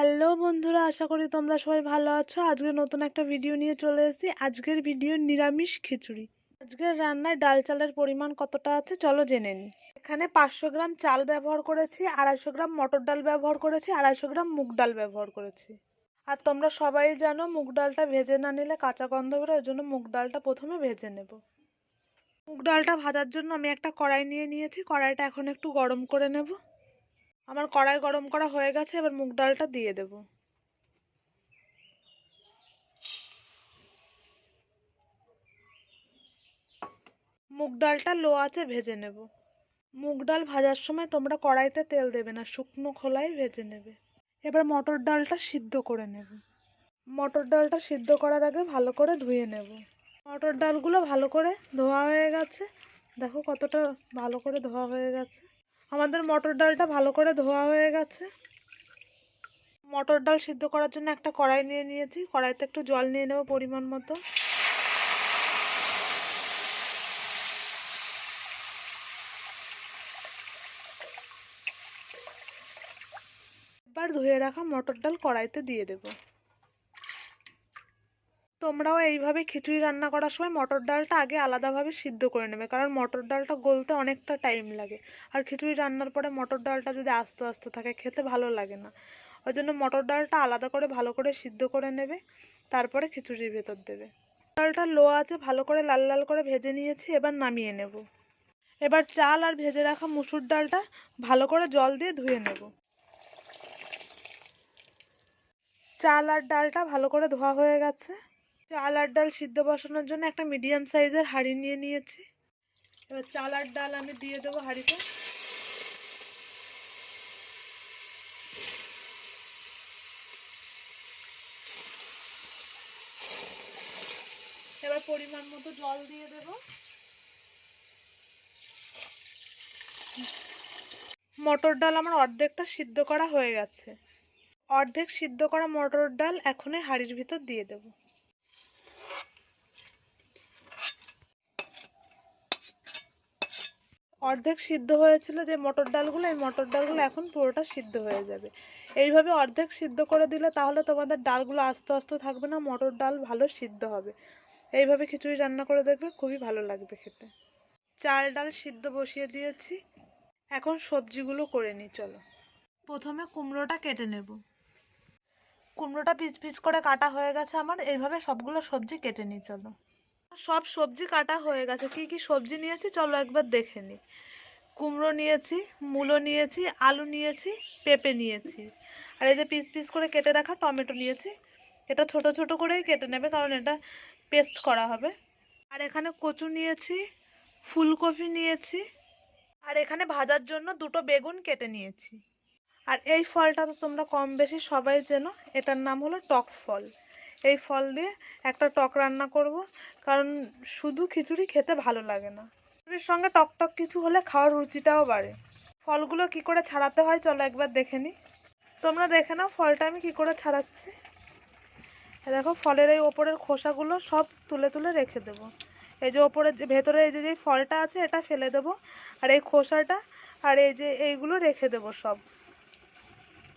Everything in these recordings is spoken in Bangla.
হ্যালো বন্ধুরা, আশা করি তোমরা সবাই ভালো আছো। আজকে নতুন একটা ভিডিও নিয়ে চলে এসেছি। আজকের ভিডিও নিরামিষ খিচুড়ি। আজকের রান্নায় ডাল চালের পরিমাণ কতটা আছে চলো জেনে নিই। এখানে 500 গ্রাম চাল ব্যবহার করেছি, 250 গ্রাম মটর ডাল ব্যবহার করেছি, 250 গ্রাম মুগ ডাল ব্যবহার করেছি। আর তোমরা সবাই জানো মুগ ডালটা ভেজে না নিলে কাঁচা গন্ধ বেরোয়, ওই জন্য মুগ ডালটা প্রথমে ভেজে নেব। মুগ ডালটা ভাজার জন্য আমি একটা কড়াই নিয়ে নিয়েছি। কড়াইটা এখন একটু গরম করে নেব। আমার কড়াই গরম করা হয়ে গেছে, এবার মুগ ডালটা দিয়ে দেব। মুগ ডালটা লো আঁচে ভেজে নেব। মুগ ডাল ভাজার সময় তোমরা কড়াইতে তেল দেবে না, শুকনো খোলায় ভেজে নেবে। এবার মটর ডালটা সিদ্ধ করে নেব। মটর ডালটা সিদ্ধ করার আগে ভালো করে ধুয়ে নেব। মটর ডালগুলো ভালো করে ধোয়া হয়ে গেছে। দেখো কতটা ভালো করে ধোয়া হয়ে গেছে। আমাদের মটর ডালটা ভালো করে ধোয়া হয়ে গেছে। মটর ডাল সিদ্ধ করার জন্য একটা কড়াই নিয়ে নিয়েছি। কড়াইতে একটু জল নিয়ে নেব পরিমাণ মতো। এবার ধুয়ে রাখা মটর ডাল কড়াইতে দিয়ে দেব। তোমরাও এইভাবে খিচুড়ি রান্না করার সময় মটর ডালটা আগে আলাদাভাবে সিদ্ধ করে নেবে, কারণ মটর ডালটা গলতে অনেকটা টাইম লাগে। আর খিচুড়ি রান্নার পরে মটর ডালটা যদি আস্তে আস্তে থাকে খেতে ভালো লাগে না। ওই জন্য মটর ডালটা আলাদা করে ভালো করে সিদ্ধ করে নেবে, তারপরে খিচুড়ির ভেতর দেবে। ডালটা লো আছে ভালো করে লাল লাল করে ভেজে নিয়েছি, এবার নামিয়ে নেব। এবার চাল আর ভেজে রাখা মুসুর ডালটা ভালো করে জল দিয়ে ধুয়ে নেব। চাল আর ডালটা ভালো করে ধোয়া হয়ে গেছে। চাল আর ডাল সিদ্ধ বসানোর জন্য একটা মিডিয়াম সাইজের হাঁড়ি নিয়ে নিয়েছি। এবার চাল আর ডাল আমি দিয়ে দেবো হাঁড়িতে। এবার পরিমাণ মতো জল দিয়ে দেব। মটর ডাল আমার অর্ধেকটা সিদ্ধ করা হয়ে গেছে। অর্ধেক সিদ্ধ করা মটর ডাল এখন এই হাঁড়ির ভিতর দিয়ে দেব। অর্ধেক সিদ্ধ হয়েছিল যে মটর ডালগুলো, এই মটর ডালগুলো এখন পুরোটা সিদ্ধ হয়ে যাবে। এইভাবে অর্ধেক সিদ্ধ করে দিলে তাহলে তোমাদের ডালগুলো আস্তে আস্তে থাকবে না, মটর ডাল ভালো সিদ্ধ হবে। এইভাবে খিচুড়ি রান্না করে দেখবে, খুবই ভালো লাগবে খেতে। চাল ডাল সিদ্ধ বসিয়ে দিয়েছি। এখন সবজিগুলো করে নিই চলো। প্রথমে কুমড়োটা কেটে নেব। কুমড়োটা পিস পিস করে কাটা হয়ে গেছে আমার। এইভাবে সবগুলো সবজি কেটে নিই চলো। সব সবজি কাটা হয়ে গেছে। কি কি সবজি নিয়েছি চলো একবার দেখে নিই। কুমড়ো নিয়েছি, মূলো নিয়েছি, আলু নিয়েছি, পেঁপে নিয়েছি, আর এই যে পিস পিস করে কেটে রাখা টমেটো নিয়েছি। এটা ছোট ছোট করেই কেটে নেবে, কারণ এটা পেস্ট করা হবে। আর এখানে কচু নিয়েছি, ফুলকপি নিয়েছি, আর এখানে ভাজার জন্য দুটো বেগুন কেটে নিয়েছি। আর এই ফলটা তো তোমরা কম বেশি সবাই চেনো, এটার নাম হলো টক ফল। এই ফল দিয়ে একটা টক রান্না করব, কারণ শুধু খিচুড়ি খেতে ভালো লাগে না। খিচুড়ির সঙ্গে টক টক কিছু হলে খাওয়ার রুচিটাও বাড়ে। ফলগুলো কি করে ছাড়াতে হয় চলো একবার দেখে নিই। তোমরা দেখে নাও ফলটা আমি কি করে ছাড়াচ্ছি। দেখো ফলের এই ওপরের খোসাগুলো সব তুলে তুলে রেখে দেবো। এই যে ওপরে যে ভেতরে এই যে ফলটা আছে এটা ফেলে দেবো, আর এই খোসাটা আর এই যে এইগুলো রেখে দেবো সব।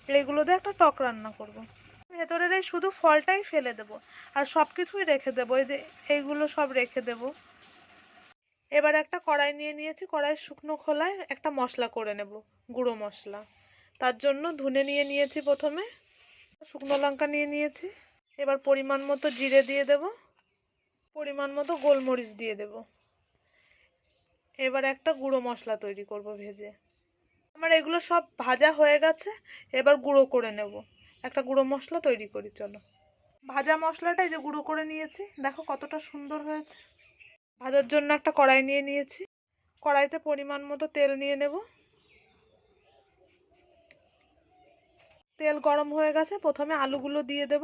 এইগুলো দিয়ে একটা টক রান্না করব। ভেতরের এই শুধু ফলটাই ফেলে দেব, আর সব কিছুই রেখে দেবো। এই যে এইগুলো সব রেখে দেব। এবার একটা কড়াই নিয়ে নিয়েছি। কড়াই শুকনো খোলায় একটা মশলা করে নেব, গুঁড়ো মশলা। তার জন্য ধনে নিয়ে নিয়েছি প্রথমে, শুকনো লঙ্কা নিয়ে নিয়েছি। এবার পরিমাণ মতো জিরে দিয়ে দেব, পরিমাণ মতো গোলমরিচ দিয়ে দেব। এবার একটা গুঁড়ো মশলা তৈরি করব ভেজে। আমার এগুলো সব ভাজা হয়ে গেছে, এবার গুঁড়ো করে নেব। একটা গুঁড়ো মশলা তৈরি করি চলো। ভাজা মশলাটা এই যে গুঁড়ো করে নিয়েছি, দেখো কতটা সুন্দর হয়েছে। ভাজার জন্য একটা কড়াই নিয়ে নিয়েছি। কড়াইতে পরিমাণ মতো তেল নিয়ে নেব। তেল গরম হয়ে গেছে, প্রথমে আলুগুলো দিয়ে দেব।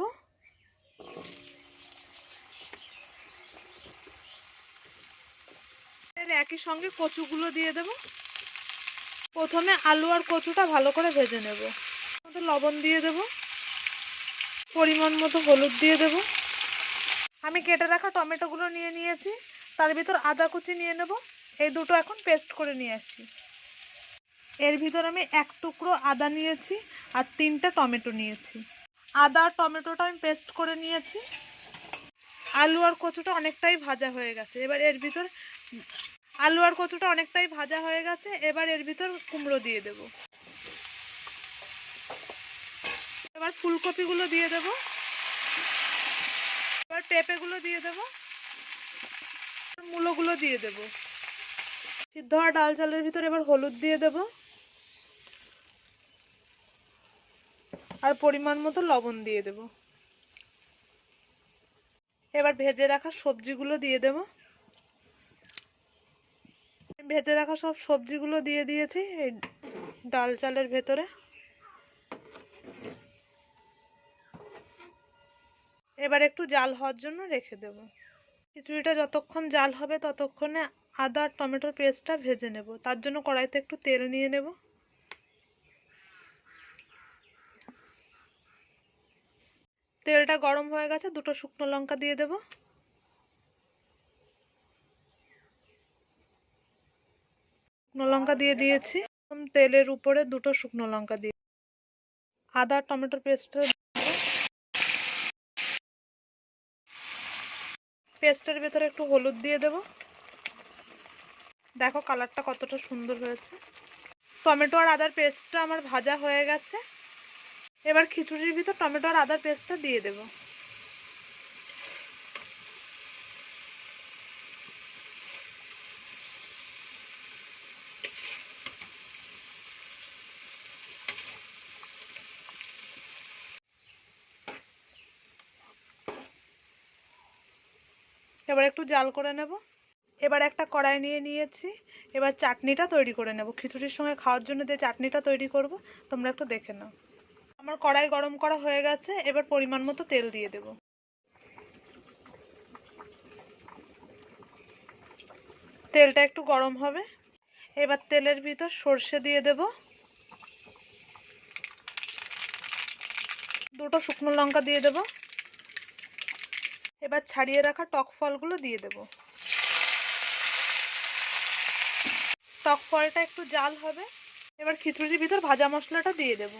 একই সঙ্গে কচুগুলো দিয়ে দেব। প্রথমে আলু আর কচুটা ভালো করে ভেজে নেব। লবণ দিয়ে দেব, পরিমাণ মতো হলুদ দিয়ে দেব। আমি কেটে রাখা টমেটোগুলো নিয়ে নিয়েছি, তার ভিতর আদা কুচি নিয়ে নেব। এই দুটো এখন পেস্ট করে নিয়ে আসছি। এর ভিতর আমি 1 টুকরো আদা নিয়েছি আর 3টা টমেটো নিয়েছি। আদা আর টমেটোটা আমি পেস্ট করে নিয়েছি। আলু আর কচুটা অনেকটাই ভাজা হয়ে গেছে। এবার এর ভিতর এবার এর ভিতর কুমড়ো দিয়ে দেব। এবার ফুলকপিগুলো দিয়ে দেব। এবার পেঁপেগুলো দিয়ে দেব। মূলোগুলো দিয়ে দেব। সিদ্ধ হওয়া ডাল চালের ভিতর এবার হলুদ দিয়ে দেব আর পরিমাণ মতো লবণ দিয়ে দেব। এবার ভেজে রাখা সবজিগুলো দিয়ে দেব। ভেজে রাখা সব সবজিগুলো দিয়ে দিয়েছি এই ডাল চালের ভেতরে। এবার একটু জাল হওয়ার জন্য রেখে দেব। খিচুড়িটা যতক্ষণ জাল হবে ততক্ষণে আদা আর টমেটোর পেস্টটা ভেজে নেব। তার জন্য কড়াইতে একটু তেল নিয়ে নেব। তেলটা গরম হয়ে গেছে, 2টো শুকনো লঙ্কা দিয়ে দেব। শুকনো লঙ্কা দিয়ে দিয়েছি। তেলের উপরে 2টো শুকনো লঙ্কা দিয়ে আদা আর টমেটোর পেস্টের ভেতরে একটু হলুদ দিয়ে দেব। দেখো কালারটা কতটা সুন্দর হয়েছে। টমেটো আর আদার পেস্টটা আমার ভাজা হয়ে গেছে। এবার খিচুড়ির ভিতর টমেটো আর আদার পেস্টটা দিয়ে দেব। এবার একটু জাল করে নেব। এবার একটা কড়াই নিয়েছি। এবার চাটনিটা তৈরি করে নেব। খিচুড়ির সঙ্গে খাওয়ার জন্য যে চাটনিটা তৈরি করব তোমরা একটু দেখে নাও। আমার কড়াই গরম করা হয়ে গেছে। এবার পরিমাণ মতো তেল দিয়ে দেব। তেলটা একটু গরম হবে। এবার তেলের ভিতর সর্ষে দিয়ে দেব। 2টো শুকনো লঙ্কা দিয়ে দেব। এবার ছাড়িয়ে রাখা টক ফলগুলো দিয়ে দেব। টক ফলটা একটু জাল হবে। এবার খিচুড়ির ভিতর ভাজা মশলাটা দিয়ে দেব।